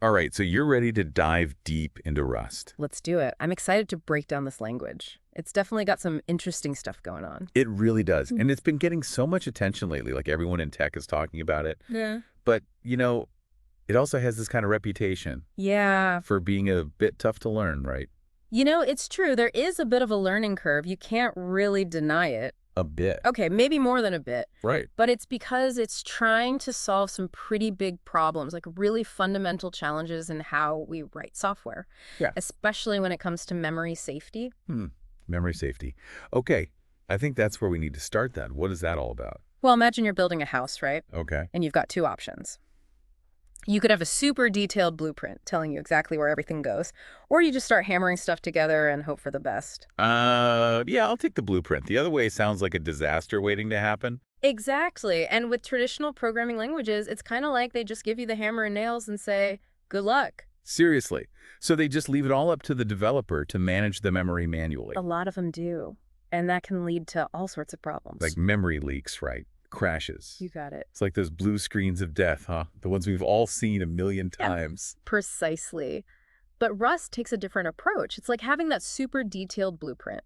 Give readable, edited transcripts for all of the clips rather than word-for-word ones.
All right, so you're ready to dive deep into Rust. Let's do it. I'm excited to break down this language. It's definitely got some interesting stuff going on. It really does. And it's been getting so much attention lately, like everyone in tech is talking about it. Yeah. But, it also has this kind of reputation Yeah. for being a bit tough to learn, right? It's true. There is a bit of a learning curve. You can't really deny it. A bit. Okay, maybe more than a bit. Right. But it's because it's trying to solve some pretty big problems, like really fundamental challenges in how we write software. Yeah. Especially when it comes to memory safety. Memory safety. Okay, I think that's where we need to start then. What is that all about? Well, imagine you're building a house, right? Okay. And you've got two options. You could have a super detailed blueprint telling you exactly where everything goes, or you just start hammering stuff together and hope for the best. Yeah, I'll take the blueprint. The other way sounds like a disaster waiting to happen. Exactly. And with traditional programming languages, it's kind of like they just give you the hammer and nails and say, good luck. Seriously. So they just leave it all up to the developer to manage the memory manually. A lot of them do. And that can lead to all sorts of problems. Like memory leaks, right? Crashes. You got it. It's like those blue screens of death, huh? The ones we've all seen a million times. Precisely. But Rust takes a different approach. It's like having that super detailed blueprint,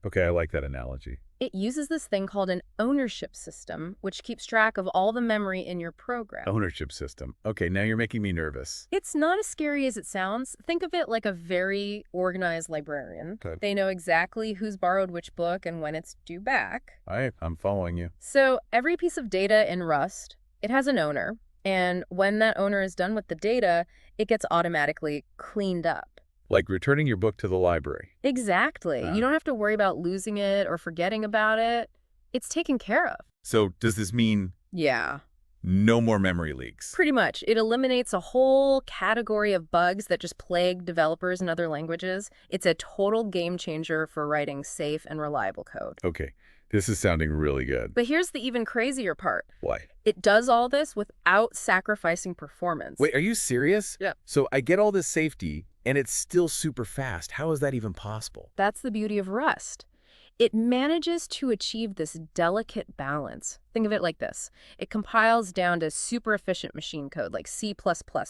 Okay, I like that analogy. It uses this thing called an ownership system, which keeps track of all the memory in your program. Ownership system. Okay, now you're making me nervous. It's not as scary as it sounds. Think of it like a very organized librarian. Okay. They know exactly who's borrowed which book and when it's due back. I'm following you. So every piece of data in Rust, it has an owner. And when that owner is done with the data, it gets automatically cleaned up. Like returning your book to the library. Exactly. You don't have to worry about losing it or forgetting about it. It's taken care of. So does this mean Yeah. no more memory leaks? Pretty much. It eliminates a whole category of bugs that just plague developers in other languages. It's a total game changer for writing safe and reliable code. Okay, this is sounding really good. But here's the even crazier part. Why? It does all this without sacrificing performance. Wait, are you serious? Yeah. So I get all this safety, and it's still super fast. How is that even possible? That's the beauty of Rust. It manages to achieve this delicate balance. Think of it like this. It compiles down to super efficient machine code like C++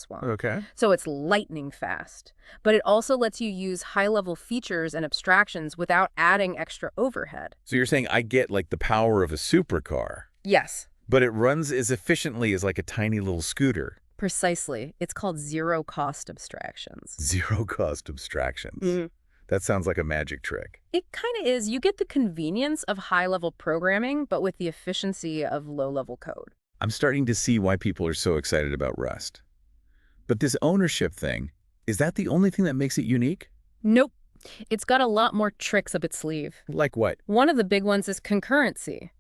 one. Okay. So it's lightning fast. But it also lets you use high-level features and abstractions without adding extra overhead. So you're saying I get like the power of a supercar, Yes, but it runs as efficiently as like a tiny little scooter. precisely. It's called zero-cost abstractions. Zero cost abstractions. That sounds like a magic trick. It kind of is. You get the convenience of high-level programming, but with the efficiency of low-level code. I'm starting to see why people are so excited about Rust. But this ownership thing, is that the only thing that makes it unique? Nope. It's got a lot more tricks up its sleeve. Like what? One of the big ones is concurrency.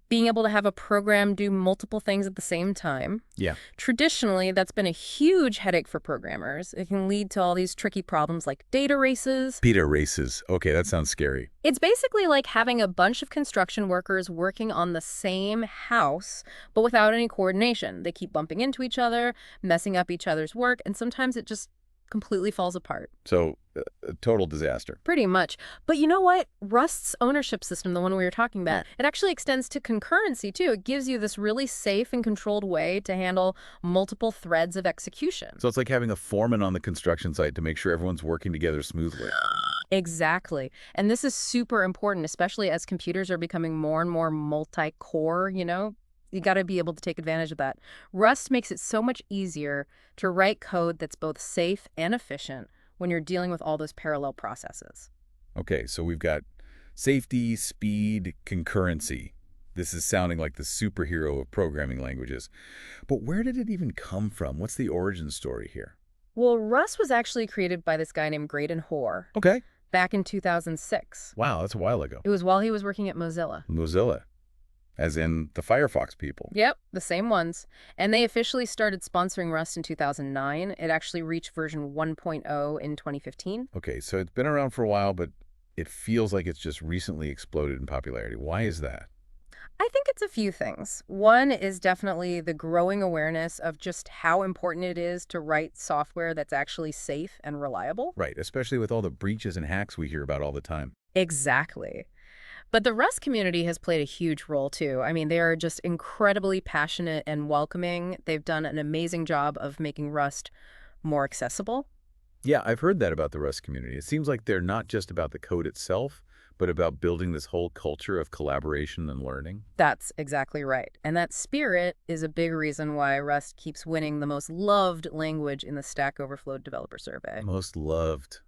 Being able to have a program do multiple things at the same time. Yeah. Traditionally, that's been a huge headache for programmers. It can lead to all these tricky problems like data races. Beta races. Okay, that sounds scary. It's basically like having a bunch of construction workers working on the same house, but without any coordination. They keep bumping into each other, messing up each other's work, and sometimes it just completely falls apart. So, a total disaster. Pretty much. But you know what? Rust's ownership system, the one we were talking about, it actually extends to concurrency, too. It gives you this really safe and controlled way to handle multiple threads of execution. So it's like having a foreman on the construction site to make sure everyone's working together smoothly. Exactly. And this is super important, especially as computers are becoming more and more multi-core, You got to be able to take advantage of that. Rust makes it so much easier to write code that's both safe and efficient when you're dealing with all those parallel processes. Okay, so we've got safety, speed, concurrency. This is sounding like the superhero of programming languages. But where did it even come from? What's the origin story here? Well, Rust was actually created by this guy named Graydon Hoare Okay. back in 2006. Wow, that's a while ago. It was while he was working at Mozilla. Mozilla, as in the Firefox people. Yep, the same ones. And they officially started sponsoring Rust in 2009. It actually reached version 1.0 in 2015. Okay, so it's been around for a while, but it feels like it's just recently exploded in popularity. Why is that? I think it's a few things. One is definitely the growing awareness of just how important it is to write software that's actually safe and reliable. Right, especially with all the breaches and hacks we hear about all the time. Exactly. But the Rust community has played a huge role too. I mean, they are just incredibly passionate and welcoming. They've done an amazing job of making Rust more accessible. Yeah, I've heard that about the Rust community. It seems like they're not just about the code itself, but about building this whole culture of collaboration and learning. That's exactly right. And that spirit is a big reason why Rust keeps winning the most loved language in the Stack Overflow developer survey. Most loved.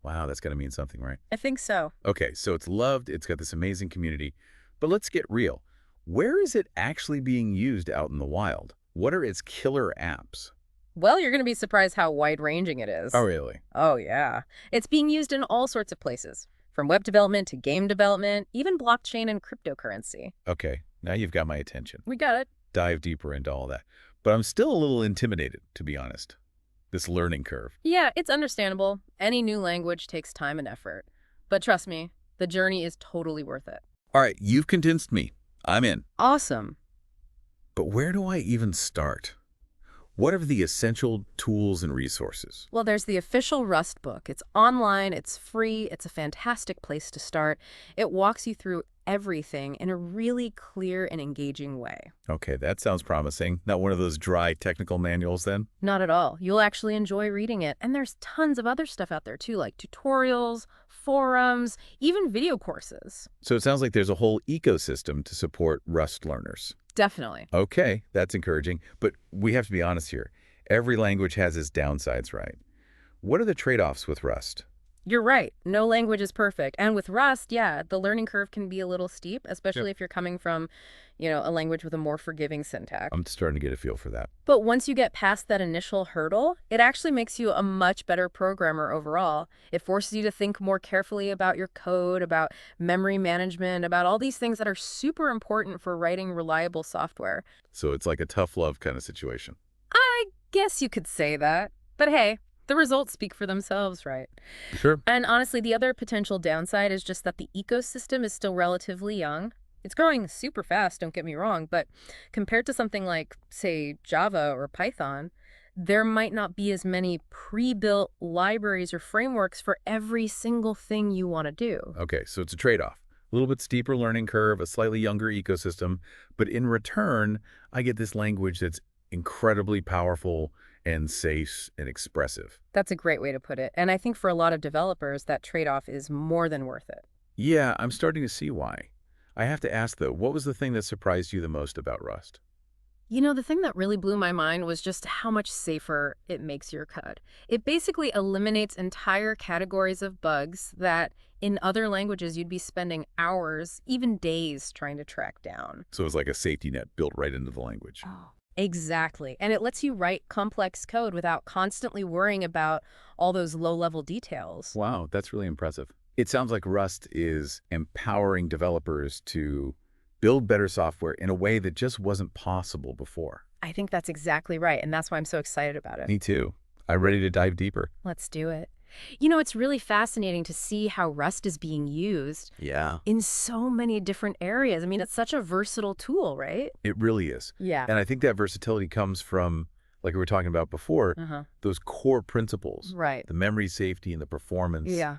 Wow, that's got to mean something, right? I think so. Okay, so it's loved, it's got this amazing community, but let's get real. Where is it actually being used out in the wild? What are its killer apps? Well, you're going to be surprised how wide-ranging it Oh, is. really? Oh, yeah. It's being used in all sorts of places, from web development to game development, even blockchain and cryptocurrency. Okay, now you've got my attention. We got it. Dive deeper into all that. But I'm still a little intimidated, to be honest. This learning curve. Yeah, it's understandable. Any new language takes time and effort. But trust me, the journey is totally worth it. All right, you've convinced me. I'm in. Awesome. But where do I even start? What are the essential tools and resources? Well, there's the official Rust book. It's online, it's free, it's a fantastic place to start. It walks you through everything in a really clear and engaging way. Okay, that sounds promising. Not one of those dry technical manuals then? Not at all. You'll actually enjoy reading it. And there's tons of other stuff out there too, like tutorials, forums, even video courses. So it sounds like there's a whole ecosystem to support Rust learners. Definitely. Okay, that's encouraging. But we have to be honest here. Every language has its downsides, right? What are the trade-offs with Rust? You're right. No language is perfect. And with Rust, yeah, the learning curve can be a little steep, especially if you're coming from, a language with a more forgiving syntax. I'm starting to get a feel for that. But once you get past that initial hurdle, it actually makes you a much better programmer overall. It forces you to think more carefully about your code, about memory management, about all these things that are super important for writing reliable software. So it's like a tough love kind of situation. I guess you could say that. But hey, the results speak for themselves, right? Sure. And honestly, the other potential downside is just that the ecosystem is still relatively young. It's growing super fast, don't get me wrong, but compared to something like, say, Java or Python, there might not be as many pre-built libraries or frameworks for every single thing you want to do. Okay, so it's a trade-off. A little bit steeper learning curve, a slightly younger ecosystem, but in return, I get this language that's incredibly powerful and safe and expressive. That's a great way to put it. And I think for a lot of developers, that trade-off is more than worth it. Yeah, I'm starting to see why. I have to ask, though, what was the thing that surprised you the most about Rust? The thing that really blew my mind was just how much safer it makes your code. It basically eliminates entire categories of bugs that in other languages you'd be spending hours, even days, trying to track down. So it's like a safety net built right into the language. Oh. Exactly. And it lets you write complex code without constantly worrying about all those low-level details. Wow, that's really impressive. It sounds like Rust is empowering developers to build better software in a way that just wasn't possible before. I think that's exactly right, and that's why I'm so excited about it. Me too. I'm ready to dive deeper. Let's do it. It's really fascinating to see how Rust is being used Yeah. in so many different areas. I mean, it's such a versatile tool, right? It really is. Yeah. And I think that versatility comes from, like we were talking about before, Uh-huh. those core principles. Right. The memory safety and the performance, Yeah.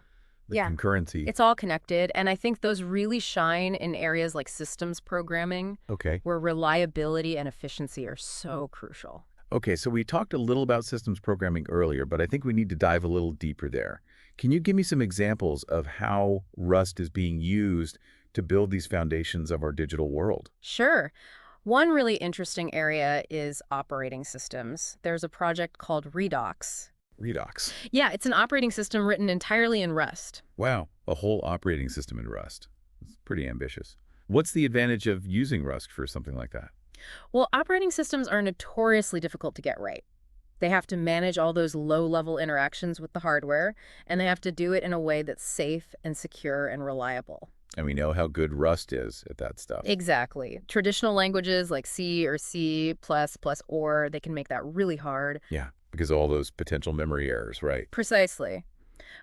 the Yeah. concurrency. It's all connected, and I think those really shine in areas like systems programming, Okay. where reliability and efficiency are so crucial. Okay, so we talked a little about systems programming earlier, but I think we need to dive a little deeper there. Can you give me some examples of how Rust is being used to build these foundations of our digital world? Sure. One really interesting area is operating systems. There's a project called Redux. Redux. Yeah, it's an operating system written entirely in Rust. Wow, a whole operating system in Rust. It's pretty ambitious. What's the advantage of using Rust for something like that? Well, operating systems are notoriously difficult to get right. They have to manage all those low-level interactions with the hardware, and they have to do it in a way that's safe and secure and reliable. And we know how good Rust is at that stuff. Exactly. Traditional languages like C or C++ or they can make that really hard. Yeah, because of all those potential memory errors, right? Precisely.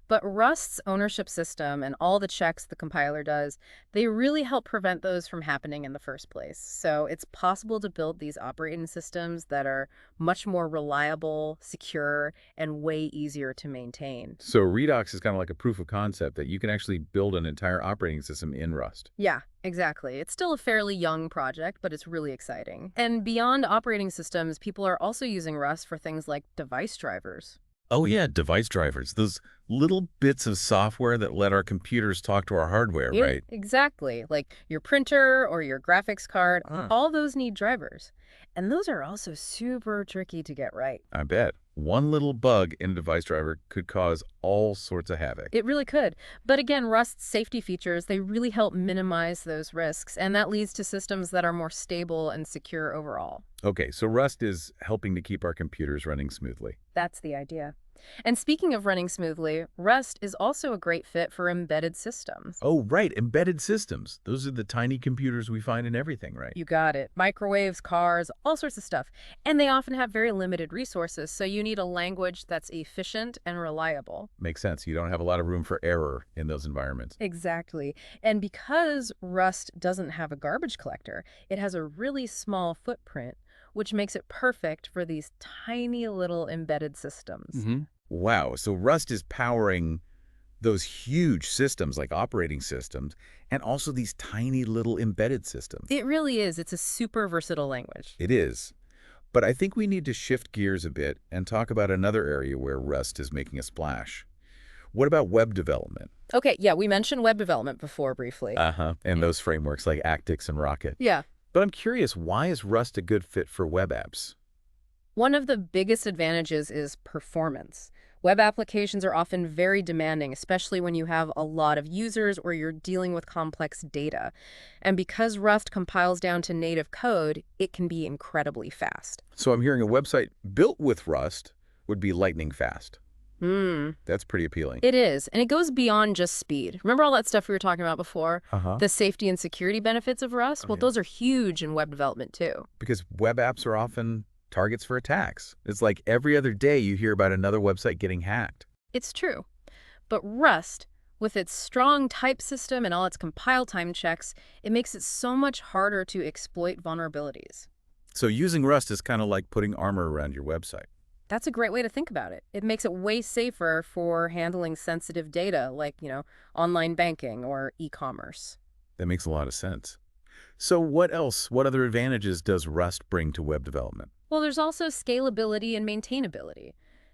But Rust's ownership system and all the checks the compiler does, they really help prevent those from happening in the first place. So it's possible to build these operating systems that are much more reliable, secure, and way easier to maintain. So Redux is kind of like a proof of concept that you can actually build an entire operating system in Rust. Yeah, exactly. It's still a fairly young project, but it's really exciting. And beyond operating systems, people are also using Rust for things like device drivers. Oh yeah, device drivers, those little bits of software that let our computers talk to our hardware, Yeah, right? exactly. Like your printer or your graphics card, Ah, all those need drivers. And those are also super tricky to get right. I bet. One little bug in a device driver could cause all sorts of havoc. It really could. But again, Rust's safety features, they really help minimize those risks, and that leads to systems that are more stable and secure overall. Okay, so Rust is helping to keep our computers running smoothly. That's the idea. And speaking of running smoothly, Rust is also a great fit for embedded systems. Oh, right, embedded systems. Those are the tiny computers we find in everything, right? You got it. Microwaves, cars, all sorts of stuff. And they often have very limited resources, so you need a language that's efficient and reliable. Makes sense. You don't have a lot of room for error in those environments. Exactly. And because Rust doesn't have a garbage collector, it has a really small footprint, which makes it perfect for these tiny little embedded systems. Wow, so Rust is powering those huge systems like operating systems and also these tiny little embedded systems. It really is. It's a super versatile language. It is. But I think we need to shift gears a bit and talk about another area where Rust is making a splash. What about web development? Okay, yeah, we mentioned web development before briefly. Uh-huh. And those frameworks like Actix and Rocket. Yeah. But I'm curious, why is Rust a good fit for web apps? One of the biggest advantages is performance. Web applications are often very demanding, especially when you have a lot of users or you're dealing with complex data. And because Rust compiles down to native code, it can be incredibly fast. So I'm hearing a website built with Rust would be lightning fast. Hmm. That's pretty appealing. It is, and it goes beyond just speed. Remember all that stuff we were talking about before? Uh-huh. The safety and security benefits of Rust? Oh, Well, yeah. those are huge in web development too. Because web apps are often targets for attacks. It's like every other day you hear about another website getting hacked. It's true. But Rust, with its strong type system and all its compile time checks, it makes it so much harder to exploit vulnerabilities. So using Rust is kind of like putting armor around your website. That's a great way to think about it. It makes it way safer for handling sensitive data like, online banking or e-commerce. That makes a lot of sense. So what else? What other advantages does Rust bring to web development? Well, there's also scalability and maintainability.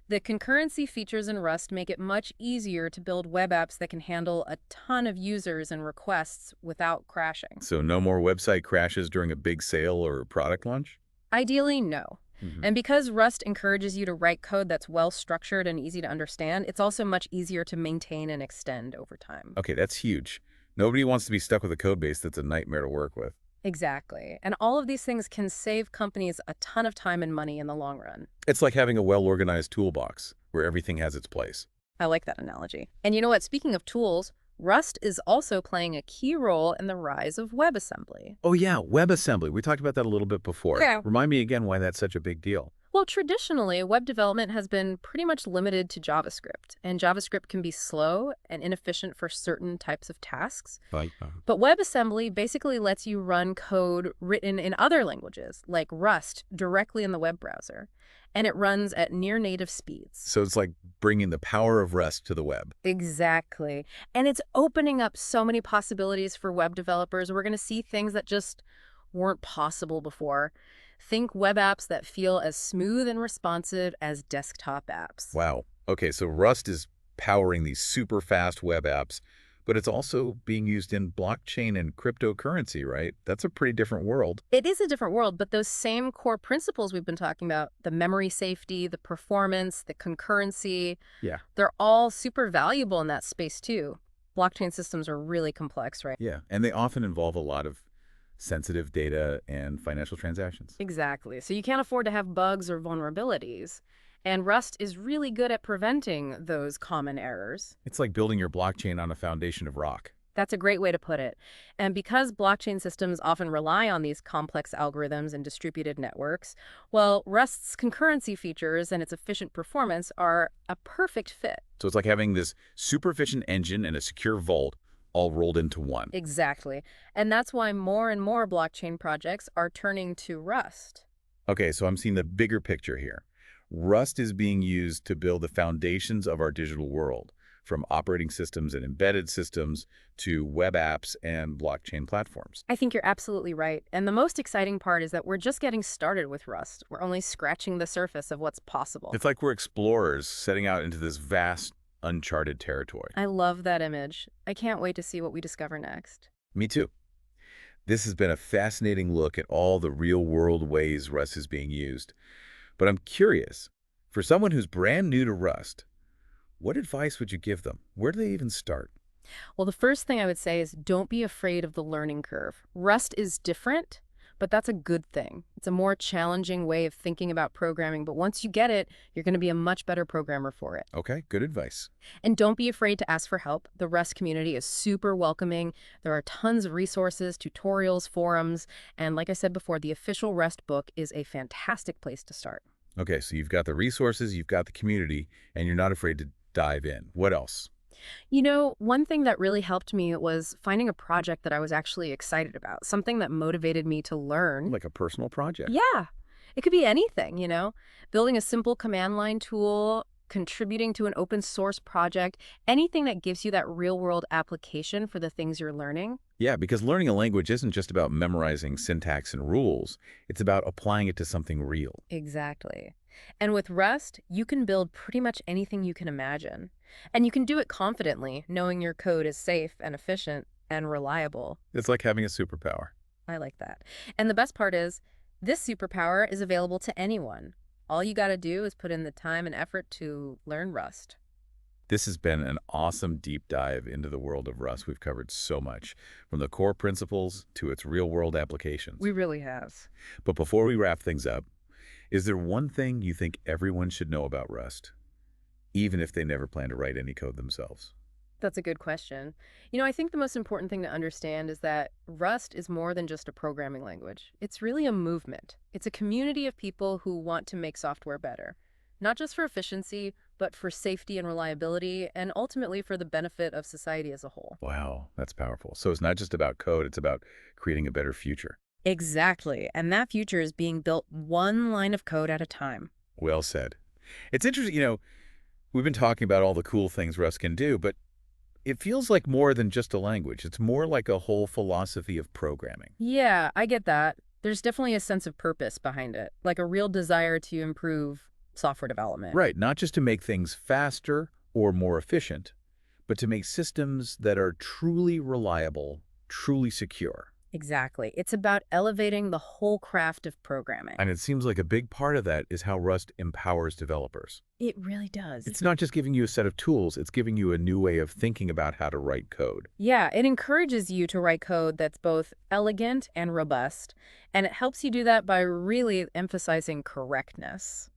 The concurrency features in Rust make it much easier to build web apps that can handle a ton of users and requests without crashing. So no more website crashes during a big sale or product launch? Ideally, no. Hmm. And because Rust encourages you to write code that's well structured and easy to understand, it's also much easier to maintain and extend over time. Okay, that's huge. Nobody wants to be stuck with a code base that's a nightmare to work with. Exactly. And all of these things can save companies a ton of time and money in the long run. It's like having a well-organized toolbox where everything has its place. I like that analogy. And you know what? Speaking of tools, Rust is also playing a key role in the rise of WebAssembly. Oh yeah, WebAssembly. We talked about that a little bit before. Yeah. Remind me again why that's such a big deal. Well, traditionally, web development has been pretty much limited to JavaScript, and JavaScript can be slow and inefficient for certain types of tasks. Like, But WebAssembly basically lets you run code written in other languages, like Rust, directly in the web browser, and it runs at near native speeds. so it's like bringing the power of Rust to the web. Exactly. And it's opening up so many possibilities for web developers. We're going to see things that just weren't possible before. Think web apps that feel as smooth and responsive as desktop apps. Wow. Okay, so Rust is powering these super fast web apps, but it's also being used in blockchain and cryptocurrency, right? That's a pretty different world. It is a different world, but those same core principles we've been talking about, the memory safety, the performance, the concurrency, Yeah. they're all super valuable in that space too. Blockchain systems are really complex, right? Yeah, and they often involve a lot of sensitive data and financial transactions. Exactly. So you can't afford to have bugs or vulnerabilities. And Rust is really good at preventing those common errors. It's like building your blockchain on a foundation of rock. That's a great way to put it. And because blockchain systems often rely on these complex algorithms and distributed networks, well, Rust's concurrency features and its efficient performance are a perfect fit. So it's like having this super efficient engine and a secure vault all rolled into one. Exactly. And that's why more and more blockchain projects are turning to Rust. Okay, so I'm seeing the bigger picture here. Rust is being used to build the foundations of our digital world, from operating systems and embedded systems to web apps and blockchain platforms. I think you're absolutely right. And the most exciting part is that we're just getting started with Rust. We're only scratching the surface of what's possible. It's like we're explorers setting out into this vast, uncharted territory. I love that image. I can't wait to see what we discover next. Me too. This has been a fascinating look at all the real-world ways Rust is being used. But I'm curious, for someone who's brand new to Rust, what advice would you give them? Where do they even start? Well, the first thing I would say is don't be afraid of the learning curve. Rust is different, but that's a good thing. It's a more challenging way of thinking about programming, but once you get it, you're going to be a much better programmer for it. Okay, good advice. And don't be afraid to ask for help. The Rust community is super welcoming. There are tons of resources, tutorials, forums, and like I said before, the official Rust book is a fantastic place to start. Okay, so you've got the resources, you've got the community, and you're not afraid to dive in. What else? You know, one thing that really helped me was finding a project that I was actually excited about, something that motivated me to learn. Like a personal project. Yeah, it could be anything, building a simple command line tool, contributing to an open source project, anything that gives you that real world application for the things you're learning. Yeah, because learning a language isn't just about memorizing syntax and rules. It's about applying it to something real. Exactly. And with Rust, you can build pretty much anything you can imagine. And you can do it confidently, knowing your code is safe and efficient and reliable. It's like having a superpower. I like that. And the best part is, this superpower is available to anyone. All you got to do is put in the time and effort to learn Rust. This has been an awesome deep dive into the world of Rust. We've covered so much, from the core principles to its real-world applications. We really have. But before we wrap things up, is there one thing you think everyone should know about Rust, even if they never plan to write any code themselves? That's a good question. I think the most important thing to understand is that Rust is more than just a programming language. It's really a movement. It's a community of people who want to make software better, not just for efficiency, but for safety and reliability, and ultimately for the benefit of society as a whole. Wow, that's powerful. So it's not just about code, it's about creating a better future. Exactly. And that future is being built one line of code at a time. Well said. It's interesting, we've been talking about all the cool things Rust can do, but it feels like more than just a language. It's more like a whole philosophy of programming. Yeah, I get that. There's definitely a sense of purpose behind it, like a real desire to improve software development. Right, not just to make things faster or more efficient, but to make systems that are truly reliable, truly secure. Exactly. It's about elevating the whole craft of programming. And it seems like a big part of that is how Rust empowers developers. It really does. It's not just giving you a set of tools, it's giving you a new way of thinking about how to write code. Yeah, it encourages you to write code that's both elegant and robust, and it helps you do that by really emphasizing correctness.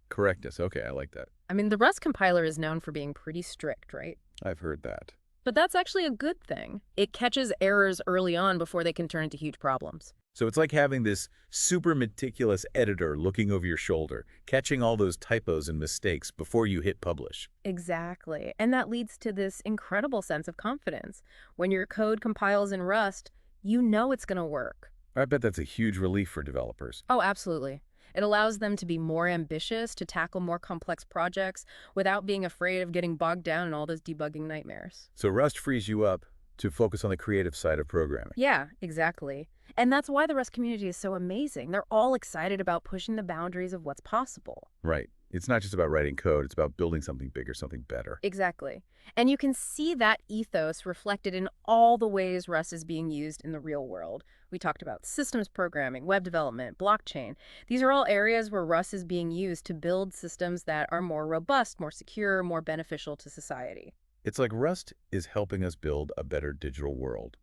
Correctness. Okay, I like that. I mean, the Rust compiler is known for being pretty strict, right? I've heard that. But that's actually a good thing. It catches errors early on before they can turn into huge problems. So it's like having this super meticulous editor looking over your shoulder, catching all those typos and mistakes before you hit publish. Exactly. And that leads to this incredible sense of confidence. When your code compiles in Rust, you know it's going to work. I bet that's a huge relief for developers. Oh, absolutely. It allows them to be more ambitious, to tackle more complex projects without being afraid of getting bogged down in all those debugging nightmares. So Rust frees you up to focus on the creative side of programming. Yeah, exactly. And that's why the Rust community is so amazing. They're all excited about pushing the boundaries of what's possible. Right. It's not just about writing code, it's about building something bigger, something better. Exactly. And you can see that ethos reflected in all the ways Rust is being used in the real world. We talked about systems programming, web development, blockchain. These are all areas where Rust is being used to build systems that are more robust, more secure, more beneficial to society. It's like Rust is helping us build a better digital world,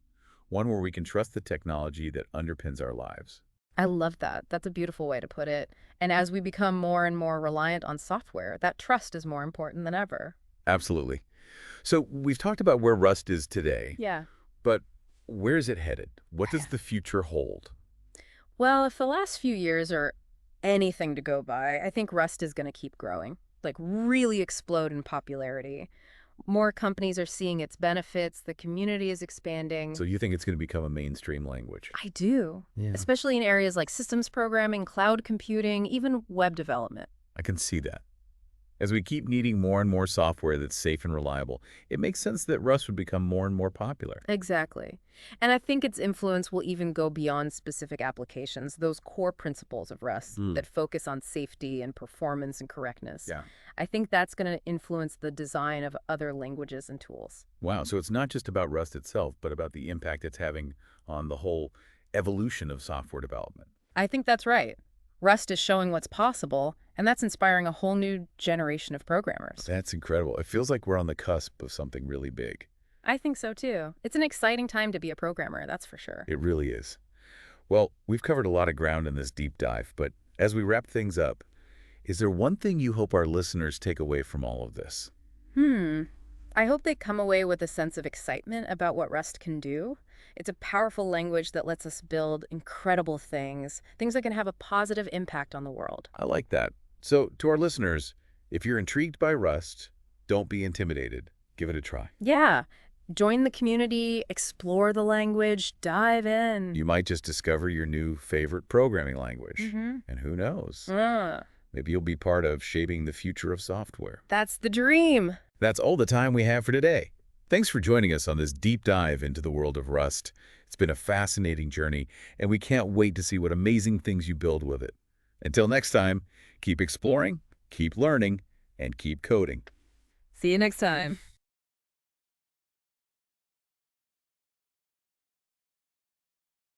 one where we can trust the technology that underpins our lives. I love that. That's a beautiful way to put it. And as we become more and more reliant on software, that trust is more important than ever. Absolutely. So we've talked about where Rust is today, Yeah. but where is it headed? What does the future hold? Well, if the last few years are anything to go by, I think Rust is going to keep growing, like really explode in popularity. More companies are seeing its benefits, the community is expanding. So you think it's going to become a mainstream language? I do, Yeah. especially in areas like systems programming, cloud computing, even web development. I can see that. As we keep needing more and more software that's safe and reliable, it makes sense that Rust would become more and more popular. Exactly. And I think its influence will even go beyond specific applications, those core principles of Rust Hmm. that focus on safety and performance and correctness. Yeah. I think that's going to influence the design of other languages and tools. Wow. So it's not just about Rust itself, but about the impact it's having on the whole evolution of software development. I think that's right. Rust is showing what's possible, and that's inspiring a whole new generation of programmers. That's incredible. It feels like we're on the cusp of something really big. I think so too. It's an exciting time to be a programmer, that's for sure. It really is. Well, we've covered a lot of ground in this deep dive, but as we wrap things up, is there one thing you hope our listeners take away from all of this? Hmm. I hope they come away with a sense of excitement about what Rust can do. It's a powerful language that lets us build incredible things that can have a positive impact on the world. I like that. So, to our listeners, if you're intrigued by Rust, don't be intimidated. Give it a try. Yeah. Join the community, explore the language, dive in. You might just discover your new favorite programming language. Mm-hmm. And who knows? Ah, Maybe you'll be part of shaping the future of software. that's the dream. That's all the time we have for today. Thanks for joining us on this deep dive into the world of Rust. It's been a fascinating journey, and we can't wait to see what amazing things you build with it. Until next time, keep exploring, keep learning, and keep coding. See you next time.